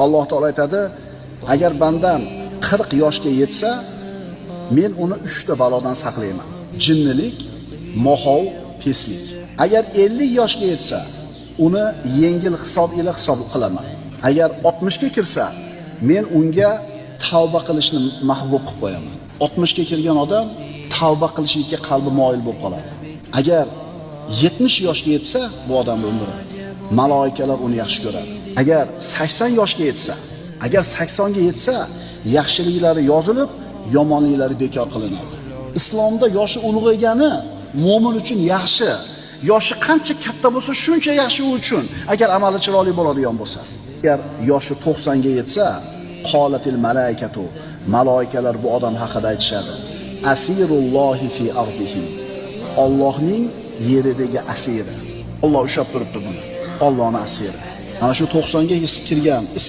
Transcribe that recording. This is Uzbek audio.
Alloh taolo aytadi, agar bandam 40 yoshga yetsa, men uni 3 ta balodan saqlayman. Jinnilik, mohov, peslik. Agar 50 yoshga yetsa, uni yengil hisob ila hisob qilaman. Agar 60 ga kirsa, men unga tavba qilishni mahbub qilib qo'yaman. 60 ga kirgan odam tavba qilishga qalbi moyil bo'lib qoladi. Agar 70 yoshga yetsa, bu odam umri. Maloikalar uni yaxshi ko'radi. Agar 80 yoshga yetsa, agar 80 ga yetsa, yaxshiliklari yozilib, yomonliklari bekor qilinadi. Islomda yoshi ulg'aygani mu'min uchun yaxshi. Yoshi qancha katta bo'lsa, shuncha yaxshi u uchun, agar amali chiroyli bo'ladigan bo'lsa. Agar yoshi 90 ga yetsa, qolatil malaikatu, maloikalar bu odam haqida aytishadi. Asirullohi fi ardihi. Allohning yeridagi asiri. Alloh ushlab turibdi buni. Allohning asiri. Ana shu 90 ga kirgan